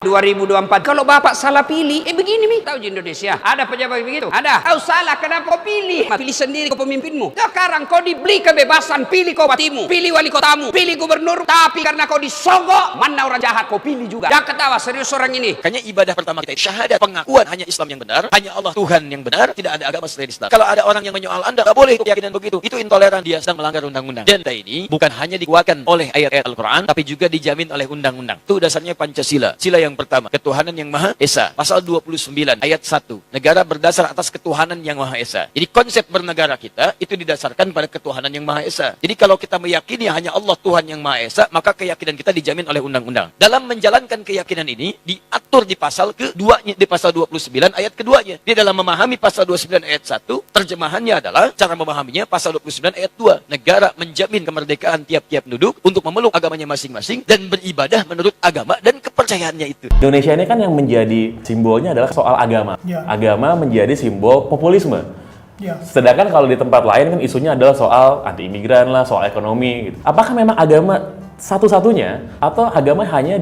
2024 kalau bapak salah pilih begini nih, tahu di Indonesia ada pejabat begitu, ada kau salah kenapa kau pilih sendiri kau pemimpinmu. Sekarang kau diberi kebebasan, pilih kau bupatimu, pilih wali kotamu, pilih gubernur, tapi karena kau disogok mana orang jahat kau pilih juga. Jangan ketawa, serius orang ini. Makanya ibadah pertama kita syahadat, pengakuan hanya Islam yang benar, hanya Allah Tuhan yang benar, tidak ada agama selain Islam. Kalau ada orang yang menyoal Anda, tak boleh keyakinan begitu, itu intoleran, dia sedang melanggar undang-undang. Dan ini bukan hanya dikuatkan oleh ayat-ayat Al-Quran, tapi juga dijamin oleh undang-undang. Itu dasarnya Pancasila. Sila yang pertama, ketuhanan yang Maha Esa. Pasal 29 ayat 1. Negara berdasar atas ketuhanan yang Maha Esa. Jadi konsep bernegara kita itu didasarkan pada ketuhanan yang Maha Esa. Jadi kalau kita meyakini hanya Allah Tuhan yang Maha Esa, maka keyakinan kita dijamin oleh undang-undang. Dalam menjalankan keyakinan ini diatur di pasal keduanya, di pasal 29 ayat keduanya. Di dalam memahami pasal 29 ayat 1, terjemahannya adalah cara memahaminya pasal 29 ayat 2. Negara menjamin kemerdekaan tiap-tiap penduduk untuk memeluk agamanya masing-masing dan beribadah menurut agama dan kepercayaannya itu. Indonesia ini kan yang menjadi simbolnya adalah soal agama. Ya. Agama menjadi simbol populisme. Ya. Sedangkan kalau di tempat lain kan isunya adalah soal anti imigran lah, soal ekonomi gitu. Apakah memang agama satu-satunya atau agama hanya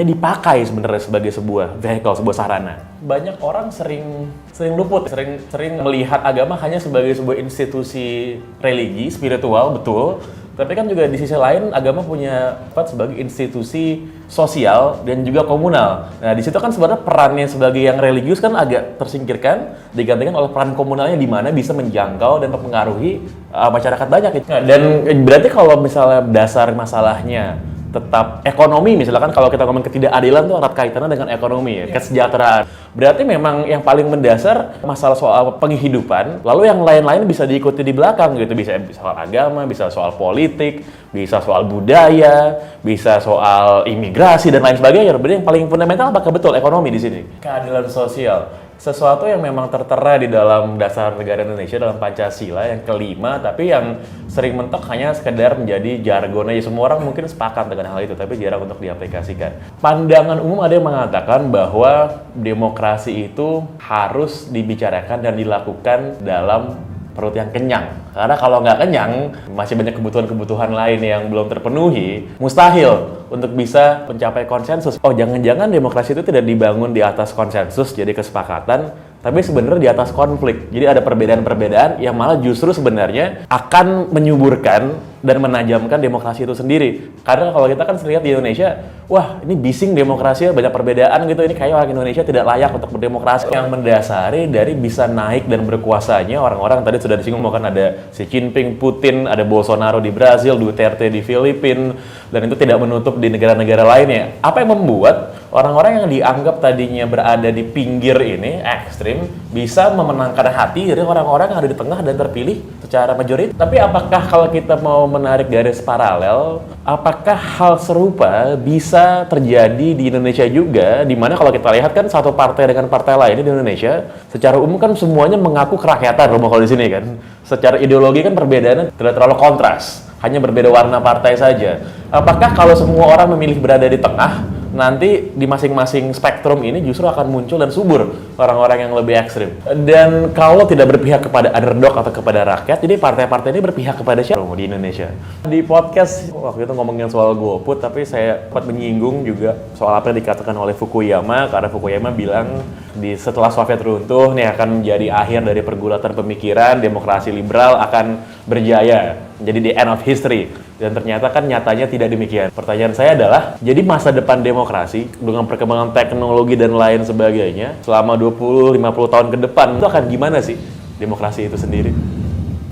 dipakai sebenarnya sebagai sebuah vehicle, sebuah sarana? Banyak orang sering luput, sering melihat agama hanya sebagai sebuah institusi religi, spiritual, betul. Tapi kan juga di sisi lain agama punya sebagai institusi sosial dan juga komunal. Nah, di situ kan sebenarnya perannya sebagai yang religius kan agak tersingkirkan, digantikan oleh peran komunalnya di mana bisa menjangkau dan mempengaruhi masyarakat banyak. Nah, dan berarti kalau misalnya dasar masalahnya tetap ekonomi, misalkan kalau kita ngomong ketidakadilan itu erat kaitannya dengan ekonomi ya, kesejahteraan. Berarti memang yang paling mendasar masalah soal penghidupan, lalu yang lain-lain bisa diikuti di belakang gitu, bisa soal agama, bisa soal politik, bisa soal budaya, bisa soal imigrasi dan lain sebagainya. Berarti yang paling fundamental apakah betul ekonomi di sini? Keadilan sosial. Sesuatu yang memang tertera di dalam dasar negara Indonesia dalam Pancasila yang kelima, tapi yang sering mentok hanya sekedar menjadi jargon aja. Semua orang mungkin sepakat dengan hal itu, tapi jarang untuk diaplikasikan. Pandangan umum ada yang mengatakan bahwa demokrasi itu harus dibicarakan dan dilakukan dalam perut yang kenyang. Karena kalau nggak kenyang, masih banyak kebutuhan-kebutuhan lain yang belum terpenuhi, mustahil untuk bisa mencapai konsensus. Oh, jangan-jangan demokrasi itu tidak dibangun di atas konsensus, jadi kesepakatan, tapi sebenarnya di atas konflik. Jadi ada perbedaan-perbedaan yang malah justru sebenarnya akan menyuburkan dan menajamkan demokrasi itu sendiri. Karena kalau kita kan lihat di Indonesia, wah ini bising demokrasi, banyak perbedaan gitu, ini kayak orang Indonesia tidak layak untuk berdemokrasi. Yang mendasari dari bisa naik dan berkuasanya orang-orang tadi sudah disinggung, bahkan ada Xi Jinping, Putin, ada Bolsonaro di Brazil, Duterte di Filipina, dan itu tidak menutup di negara-negara lainnya. Apa yang membuat orang-orang yang dianggap tadinya berada di pinggir ini, ekstrim, bisa memenangkan hati dari orang-orang yang ada di tengah dan terpilih secara majoritas? Tapi apakah kalau kita mau menarik garis paralel, apakah hal serupa bisa terjadi di Indonesia juga? Dimana kalau kita lihat kan satu partai dengan partai lain di Indonesia, secara umum kan semuanya mengaku kerakyatan, kalau di sini kan. Secara ideologi kan perbedaannya tidak terlalu kontras, hanya berbeda warna partai saja. Apakah kalau semua orang memilih berada di tengah, nanti di masing-masing spektrum ini justru akan muncul dan subur orang-orang yang lebih ekstrim? Dan kalau tidak berpihak kepada underdog atau kepada rakyat, jadi partai-partai ini berpihak kepada siapa di Indonesia? Di podcast waktu itu ngomongin soal golput, tapi saya sempat menyinggung juga soal apa yang dikatakan oleh Fukuyama, karena Fukuyama bilang setelah Soviet runtuh nih akan menjadi akhir dari pergulatan pemikiran, demokrasi liberal akan berjaya, menjadi the end of history. Dan ternyata kan nyatanya tidak demikian. Pertanyaan saya adalah, jadi masa depan demokrasi dengan perkembangan teknologi dan lain sebagainya selama 20-50 tahun ke depan itu akan gimana sih demokrasi itu sendiri?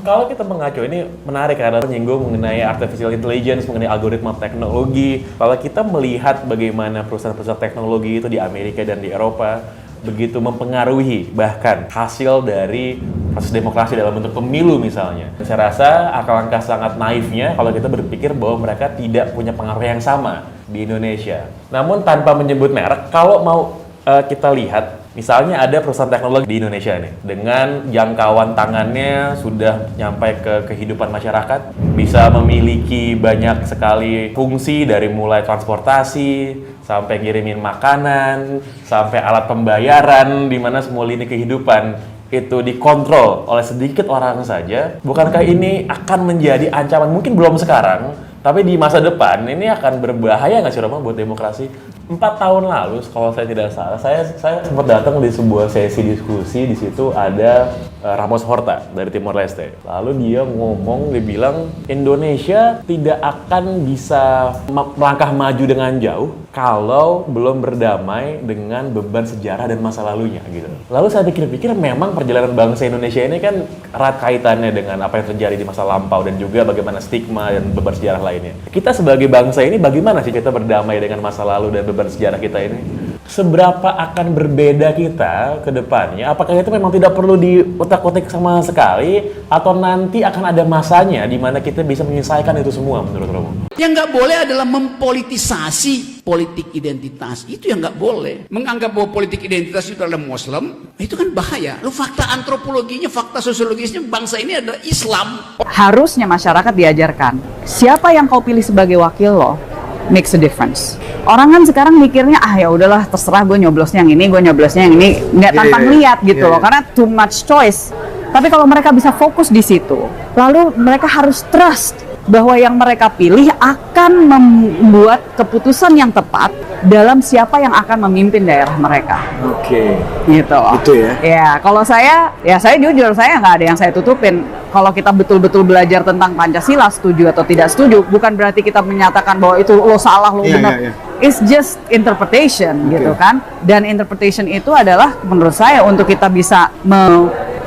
Kalau kita mengacu, ini menarik karena menyinggung mengenai artificial intelligence, mengenai algoritma teknologi. Kalau kita melihat bagaimana perusahaan-perusahaan teknologi itu di Amerika dan di Eropa begitu mempengaruhi bahkan hasil dari proses demokrasi dalam bentuk pemilu misalnya. Saya rasa alangkah sangat naifnya kalau kita berpikir bahwa mereka tidak punya pengaruh yang sama di Indonesia. Namun tanpa menyebut merek, kalau mau kita lihat, misalnya ada perusahaan teknologi di Indonesia nih, dengan jangkauan tangannya sudah nyampe ke kehidupan masyarakat, bisa memiliki banyak sekali fungsi dari mulai transportasi, sampai ngirimin makanan, sampai alat pembayaran, di mana semua lini kehidupan itu dikontrol oleh sedikit orang saja. Bukankah ini akan menjadi ancaman, mungkin belum sekarang, Tapi di masa depan ini akan berbahaya nggak sih Romo buat demokrasi? 4 tahun lalu, kalau saya tidak salah, saya sempat datang di sebuah sesi diskusi. Di situ ada Ramos Horta dari Timor Leste. Lalu dia bilang Indonesia tidak akan bisa melangkah maju dengan jauh kalau belum berdamai dengan beban sejarah dan masa lalunya gitu. Lalu saya pikir-pikir memang perjalanan bangsa Indonesia ini kan erat kaitannya dengan apa yang terjadi di masa lampau dan juga bagaimana stigma dan beban sejarah lainnya. Kita sebagai bangsa ini bagaimana sih kita berdamai dengan masa lalu dan beban sejarah kita ini? Seberapa akan berbeda kita ke depannya? Apakah itu memang tidak perlu diutak-utik sama sekali? Atau nanti akan ada masanya di mana kita bisa menyelesaikan itu semua menurut Romo? Yang nggak boleh adalah mempolitisasi politik identitas. Itu yang nggak boleh. Menganggap bahwa politik identitas itu adalah Muslim, itu kan bahaya. Lu fakta antropologinya, fakta sosiologisnya bangsa ini adalah Islam. Harusnya masyarakat diajarkan, siapa yang kau pilih sebagai wakil lo, makes a difference. Orang kan sekarang mikirnya, ya udahlah terserah gue nyoblosnya yang ini, gue nyoblosnya yang ini, nggak tanpa lihat gitu loh, karena too much choice. Tapi kalau mereka bisa fokus di situ, lalu mereka harus trust bahwa yang mereka pilih akan membuat keputusan yang tepat dalam siapa yang akan memimpin daerah mereka. Oke. Gitu. Itu ya. Ya, kalau saya jujur, saya nggak ada yang saya tutupin. Kalau kita betul-betul belajar tentang Pancasila, setuju atau tidak setuju, bukan berarti kita menyatakan bahwa itu lo salah, lo benar. It's just interpretation, gitu kan. Dan interpretation itu adalah menurut saya untuk kita bisa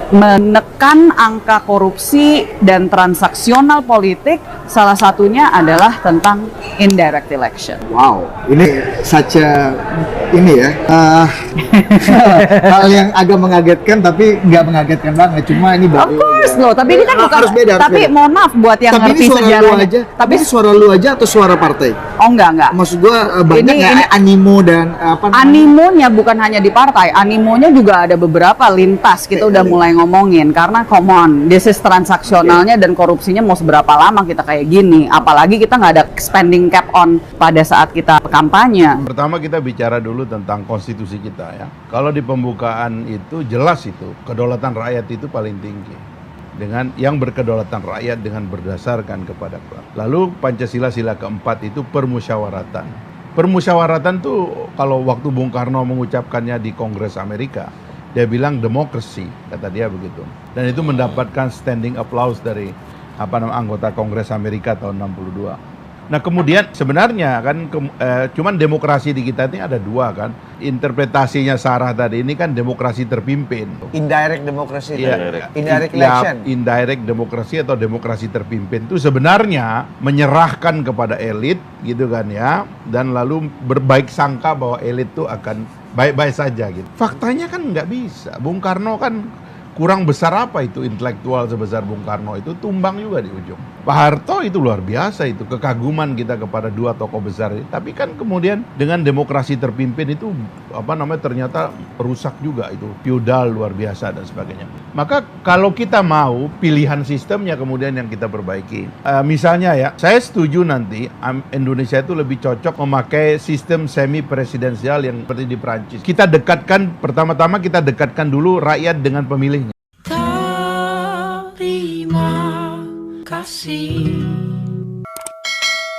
menekan angka korupsi dan transaksional politik, salah satunya adalah tentang indirect election. Wow, ini saja ini ya hal yang agak mengagetkan tapi nggak mengagetkan banget. Cuma ini Of course loh, tapi ini kan bukan. Harus beda, tapi beda. mohon maaf buat yang Tapi ngerti ini suara lu sejarahnya. aja. Tapi Ini suara lu aja atau suara partai? oh enggak. Maksud gua banyak Ini- nggak animo dan apa namanya? Animonya bukan hanya di partai, animonya juga ada beberapa lintas. Kita udah mulai ngomongin karena come on, this is transaksionalnya dan korupsinya mau seberapa lama kita kayak gini. Apalagi kita nggak ada spending cap on pada saat kita kampanye. Pertama kita bicara dulu tentang konstitusi kita ya. Kalau di pembukaan itu jelas itu kedaulatan rakyat itu paling tinggi. Dengan yang berkedaulatan rakyat dengan berdasarkan kepada lalu Pancasila sila keempat itu permusyawaratan. Permusyawaratan tuh kalau waktu Bung Karno mengucapkannya di Kongres Amerika, dia bilang demokrasi, kata dia begitu. Dan itu mendapatkan standing applause dari anggota Kongres Amerika tahun 62. Nah kemudian sebenarnya kan cuman demokrasi di kita ini ada dua kan. Interpretasinya Sarah tadi ini kan demokrasi terpimpin. Indirect democracy, Iya. indirect election. Indirect demokrasi atau demokrasi terpimpin itu sebenarnya menyerahkan kepada elit gitu kan ya, dan lalu berbaik sangka bahwa elit itu akan baik-baik saja gitu. Faktanya kan nggak bisa. Bung Karno kan kurang besar apa itu intelektual sebesar Bung Karno itu tumbang juga di ujung. Pak Harto itu luar biasa itu kekaguman kita kepada dua tokoh besar ini. Tapi kan kemudian dengan demokrasi terpimpin itu ternyata rusak juga itu feudal luar biasa dan sebagainya. Maka kalau kita mau pilihan sistemnya kemudian yang kita perbaiki. Misalnya ya, saya setuju nanti Indonesia itu lebih cocok memakai sistem semi presidensial yang seperti di Prancis. Kita dekatkan pertama-tama kita dekatkan dulu rakyat dengan pemilihnya. Terima kasih.